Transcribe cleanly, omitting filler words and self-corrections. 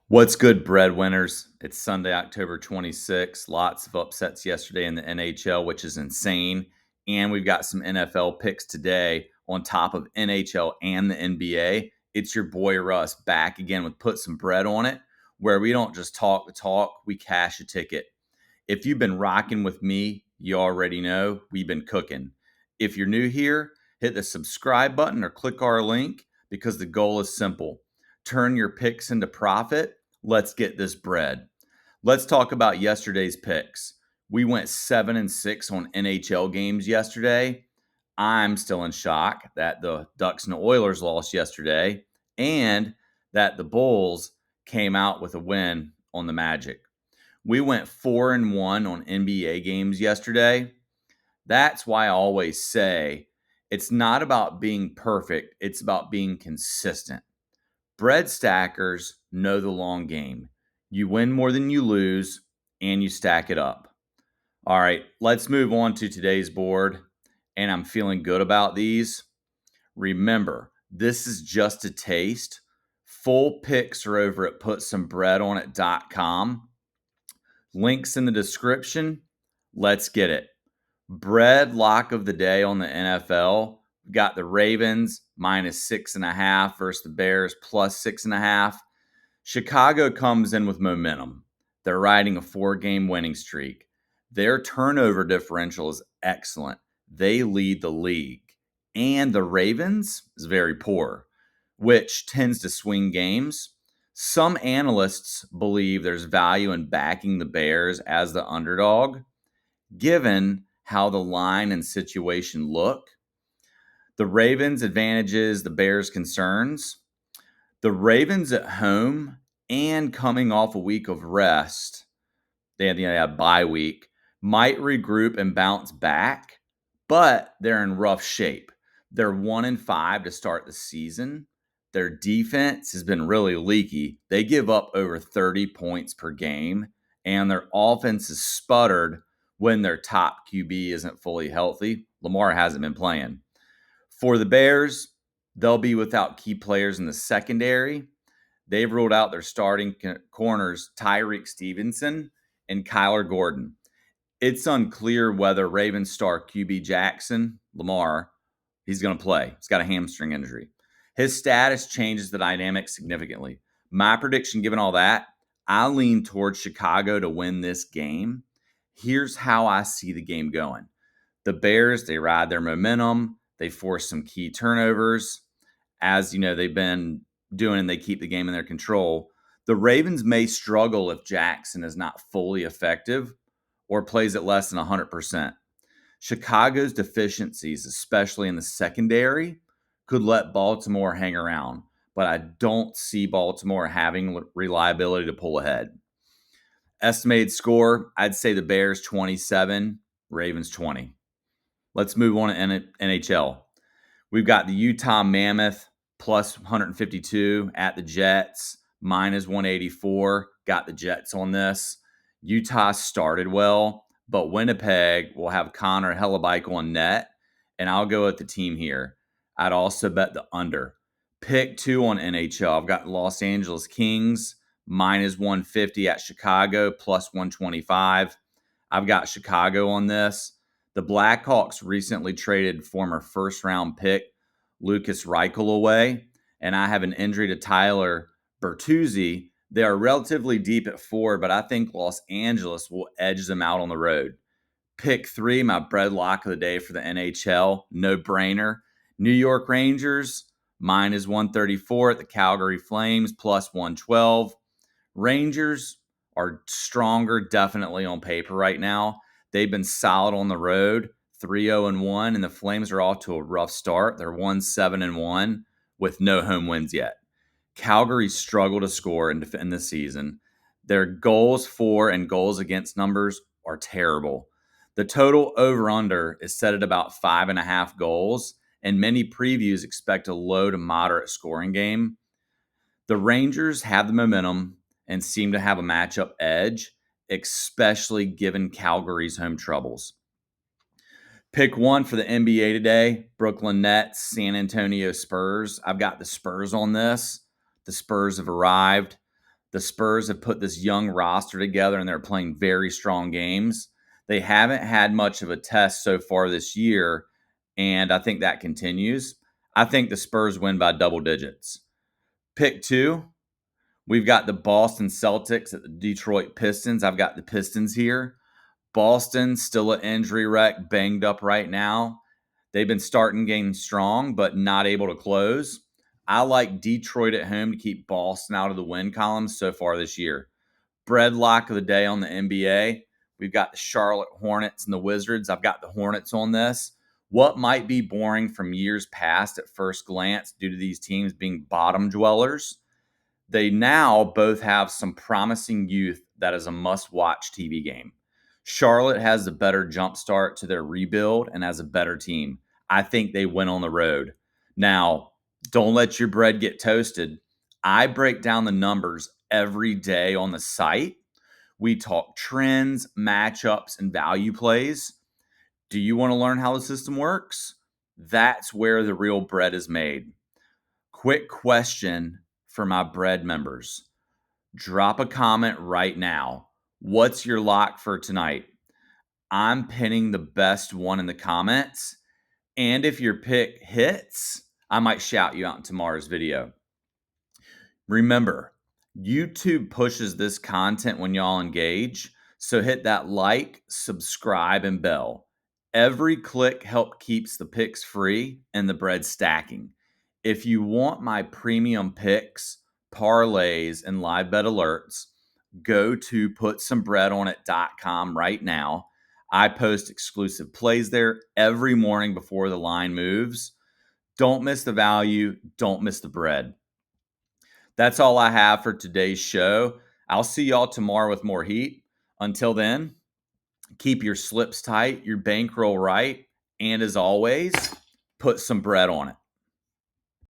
What's good, breadwinners? It's Sunday, October 26th. Lots of upsets yesterday in the NHL, which is insane. And we've got some NFL picks today on top of NHL and the NBA. It's your boy Russ back again with Put Some Bread on It, where we don't just talk the talk, we cash a ticket. If you've been rocking with me, you already know we've been cooking. If you're new here, hit the subscribe button or click our link because the goal is simple. Turn your picks into profit. Let's get this bread. Let's talk about yesterday's picks. We went 7-6 on NHL games yesterday. I'm still in shock that the Ducks and the Oilers lost yesterday and that the Bulls came out with a win on the Magic. We went 4-1 on NBA games yesterday. That's why I always say it's not about being perfect, it's about being consistent. Bread stackers know the long game. You win more than you lose, and you stack it up. All right, let's move on to today's board, and I'm feeling good about these. Remember, this is just a taste. Full picks are over at putsomebreadonit.com. Links in the description. Let's get it. Bread lock of the day on the NFL. We've got the Ravens -6.5 versus the Bears +6.5. Chicago comes in with momentum. They're riding a 4-game winning streak. Their turnover differential is excellent. They lead the league. And the Ravens is very poor, which tends to swing games. Some analysts believe there's value in backing the Bears as the underdog, given how the line and situation look. The Ravens' advantages, the Bears' concerns. The Ravens at home and coming off a week of rest, they had a bye week, might regroup and bounce back, but they're in rough shape. They're 1-5 to start the season. Their defense has been really leaky. They give up over 30 points per game, and their offense is sputtered when their top QB isn't fully healthy. Lamar hasn't been playing. For the Bears, they'll be without key players in the secondary. They've ruled out their starting corners, Tyreek Stevenson and Kyler Gordon. It's unclear whether Ravens star QB Jackson, Lamar, he's going to play. He's got a hamstring injury. His status changes the dynamic significantly. My prediction, given all that, I lean towards Chicago to win this game. Here's how I see the game going. The Bears, they ride their momentum. They force some key turnovers. As you know, they've been doing, and they keep the game in their control. The Ravens may struggle if Jackson is not fully effective or plays at less than 100%. Chicago's deficiencies, especially in the secondary, could let Baltimore hang around, but I don't see Baltimore having reliability to pull ahead. Estimated score, I'd say the Bears 27, Ravens 20. Let's move on to NHL. We've got the Utah Mammoth plus 152 at the Jets, -184. Got the Jets on this. Utah started well, but Winnipeg will have Connor Hellebuyck on net, and I'll go with the team here. I'd also bet the under. Pick 2 on NHL. I've got Los Angeles Kings -150 at Chicago +125. I've got Chicago on this. The Blackhawks recently traded former first-round pick Lucas Reichel away, and I have an injury to Tyler Bertuzzi. They are relatively deep at 4, but I think Los Angeles will edge them out on the road. Pick 3, my bread lock of the day for the NHL, no-brainer. New York Rangers, -134 at the Calgary Flames, +112. Rangers are stronger, definitely on paper right now. They've been solid on the road, 3-0-1, and the Flames are off to a rough start. They're 1-7-1 with no home wins yet. Calgary struggled to score in this season. Their goals for and goals against numbers are terrible. The total over-under is set at about 5.5 goals, and many previews expect a low to moderate scoring game. The Rangers have the momentum and seem to have a matchup edge, especially given Calgary's home troubles. Pick 1 for the NBA today, Brooklyn Nets, San Antonio Spurs. I've got the Spurs on this. The Spurs have arrived. The Spurs have put this young roster together and they're playing very strong games. They haven't had much of a test so far this year, and I think that continues. I think the Spurs win by double digits. Pick 2, we've got the Boston Celtics at the Detroit Pistons. I've got the Pistons here. Boston, still an injury wreck, banged up right now. They've been starting games strong, but not able to close. I like Detroit at home to keep Boston out of the win column so far this year. Bread lock of the day on the NBA. We've got the Charlotte Hornets and the Wizards. I've got the Hornets on this. What might be boring from years past at first glance due to these teams being bottom dwellers, they now both have some promising youth that is a must-watch TV game. Charlotte has a better jump start to their rebuild and has a better team. I think they win on the road. Now, don't let your bread get toasted. I break down the numbers every day on the site. We talk trends, matchups, and value plays. Do you want to learn how the system works? That's where the real bread is made. Quick question for my bread members. Drop a comment right now. What's your lock for tonight? I'm pinning the best one in the comments. And if your pick hits, I might shout you out in tomorrow's video. Remember, YouTube pushes this content when y'all engage. So hit that like, subscribe, and bell. Every click helps keeps the picks free and the bread stacking. If you want my premium picks, parlays, and live bet alerts, go to putsomebreadonit.com right now. I post exclusive plays there every morning before the line moves. Don't miss the value. Don't miss the bread. That's all I have for today's show. I'll see y'all tomorrow with more heat. Until then, keep your slips tight, your bankroll right, and as always, put some bread on it.